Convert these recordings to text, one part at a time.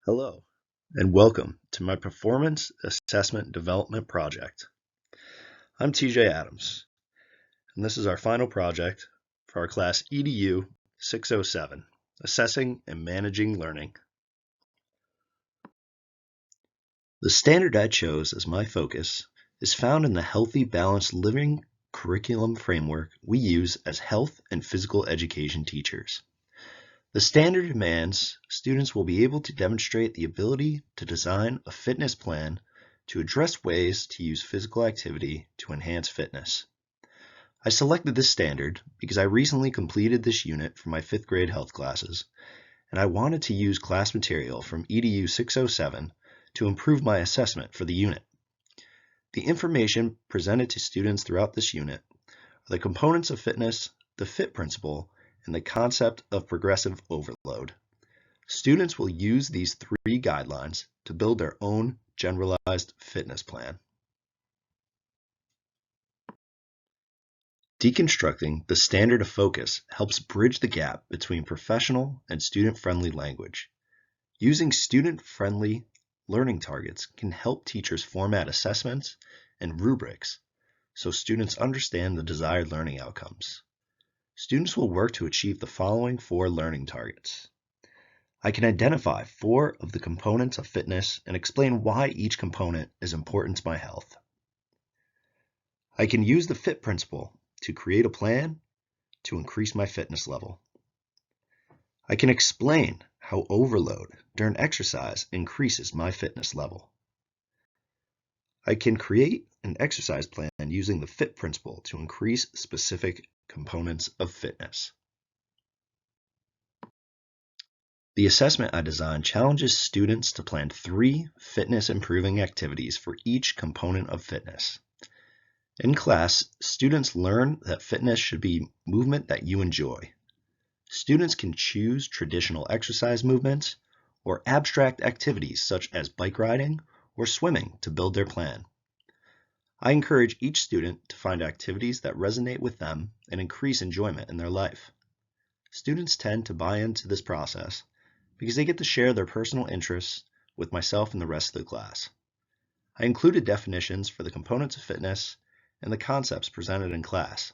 Hello, and welcome to my Performance Assessment Development Project. I'm TJ Adams, and this is our final project for our class EDU 607, Assessing and Managing Learning. The standard I chose as my focus is found in the Healthy Balanced Living curriculum framework we use as health and physical education teachers. The standard demands students will be able to demonstrate the ability to design a fitness plan to address ways to use physical activity to enhance fitness. I selected this standard because I recently completed this unit for my 5th grade health classes, and I wanted to use class material from EDU 607 to improve my assessment for the unit. The information presented to students throughout this unit are the components of fitness, the FIT principle, and the concept of progressive overload. Students will use these 3 guidelines to build their own generalized fitness plan. Deconstructing the standard of focus helps bridge the gap between professional and student-friendly language. Using student-friendly learning targets can help teachers format assessments and rubrics so students understand the desired learning outcomes. Students will work to achieve the following 4 learning targets. I can identify 4 of the components of fitness and explain why each component is important to my health. I can use the FIT principle to create a plan to increase my fitness level. I can explain how overload during exercise increases my fitness level. I can create an exercise plan using the FIT principle to increase specific components of fitness. The assessment I designed challenges students to plan 3 fitness-improving activities for each component of fitness. In class, students learn that fitness should be movement that you enjoy. Students can choose traditional exercise movements or abstract activities such as bike riding or swimming to build their plan. I encourage each student to find activities that resonate with them and increase enjoyment in their life. Students tend to buy into this process because they get to share their personal interests with myself and the rest of the class. I included definitions for the components of fitness and the concepts presented in class.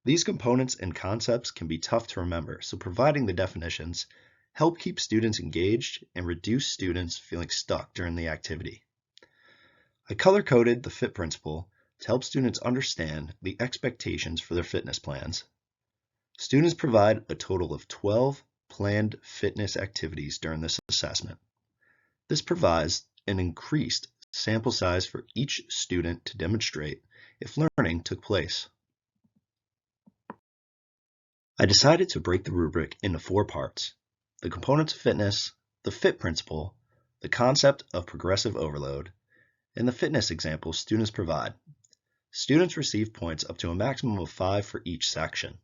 These components and concepts can be tough to remember, so providing the definitions help keep students engaged and reduce students feeling stuck during the activity. I color-coded the FIT principle to help students understand the expectations for their fitness plans. Students provide a total of 12 planned fitness activities during this assessment. This provides an increased sample size for each student to demonstrate if learning took place. I decided to break the rubric into 4 parts: the components of fitness, the FIT principle, the concept of progressive overload, and the fitness examples students provide. Students receive points up to a maximum of 5 for each section.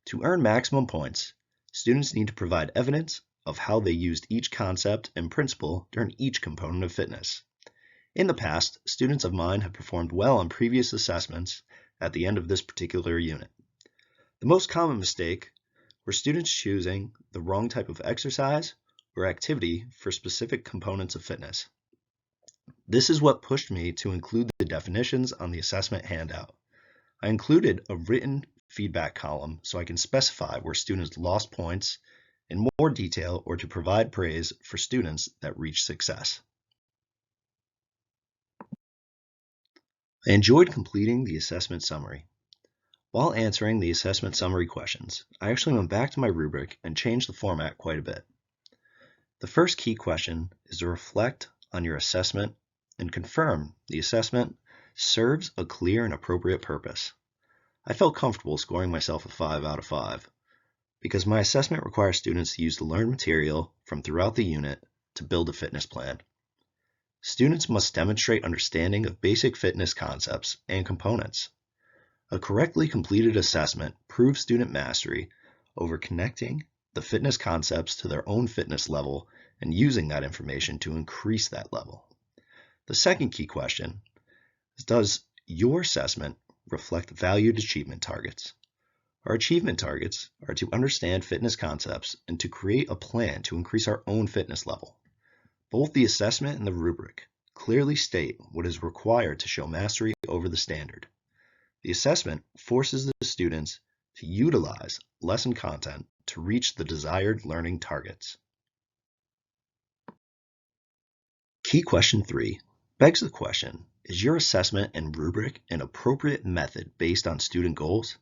To earn maximum points, students need to provide evidence of how they used each concept and principle during each component of fitness. In the past, students of mine have performed well on previous assessments at the end of this particular unit. The most common mistake were students choosing the wrong type of exercise or activity for specific components of fitness. This is what pushed me to include the definitions on the assessment handout. I included a written feedback column so I can specify where students lost points in more detail or to provide praise for students that reached success. I enjoyed completing the assessment summary. While answering the assessment summary questions, I actually went back to my rubric and changed the format quite a bit. The first key question is to reflect on your assessment and confirm the assessment serves a clear and appropriate purpose. I felt comfortable scoring myself a 5 out of 5 because my assessment requires students to use the learned material from throughout the unit to build a fitness plan. Students must demonstrate understanding of basic fitness concepts and components. A correctly completed assessment proves student mastery over connecting the fitness concepts to their own fitness level and using that information to increase that level. The second key question is, does your assessment reflect valued achievement targets? Our achievement targets are to understand fitness concepts and to create a plan to increase our own fitness level. Both the assessment and the rubric clearly state what is required to show mastery over the standard. The assessment forces the students to utilize lesson content to reach the desired learning targets. Key question 3 begs the question, is your assessment and rubric an appropriate method based on student goals?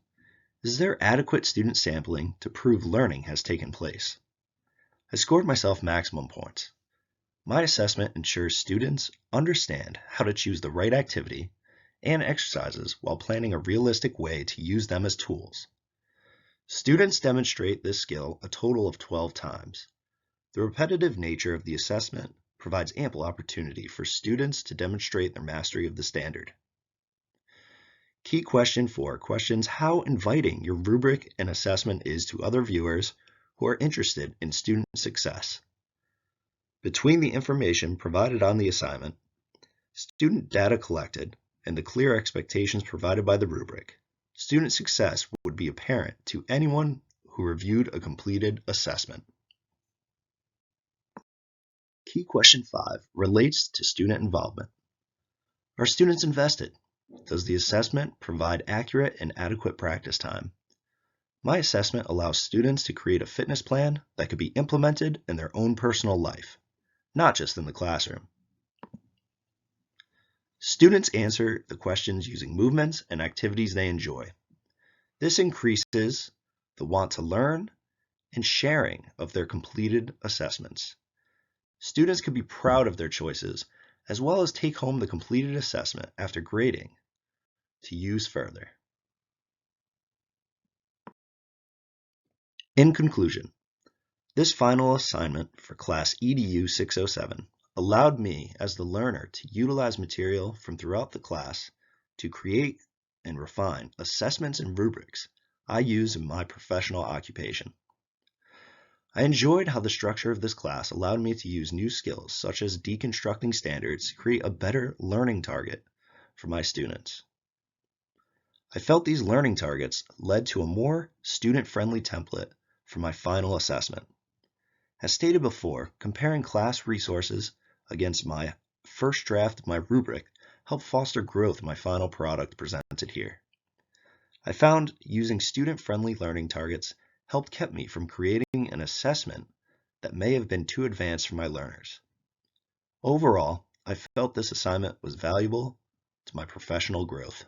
Is there adequate student sampling to prove learning has taken place? I scored myself maximum points. My assessment ensures students understand how to choose the right activity and exercises while planning a realistic way to use them as tools. Students demonstrate this skill a total of 12 times. The repetitive nature of the assessment provides ample opportunity for students to demonstrate their mastery of the standard. Key question 4 questions how inviting your rubric and assessment is to other viewers who are interested in student success. Between the information provided on the assignment, student data collected, and the clear expectations provided by the rubric, student success would be apparent to anyone who reviewed a completed assessment. Key question 5 relates to student involvement. Are students invested? Does the assessment provide accurate and adequate practice time? My assessment allows students to create a fitness plan that could be implemented in their own personal life, not just in the classroom. Students answer the questions using movements and activities they enjoy. This increases the want to learn and sharing of their completed assessments. Students can be proud of their choices as well as take home the completed assessment after grading to use further. In conclusion, this final assignment for Class EDU 607 allowed me as the learner to utilize material from throughout the class to create and refine assessments and rubrics I use in my professional occupation. I enjoyed how the structure of this class allowed me to use new skills such as deconstructing standards to create a better learning target for my students. I felt these learning targets led to a more student-friendly template for my final assessment. As stated before, comparing class resources against my first draft of my rubric helped foster growth in my final product presented here. I found using student-friendly learning targets helped keep me from creating an assessment that may have been too advanced for my learners. Overall, I felt this assignment was valuable to my professional growth.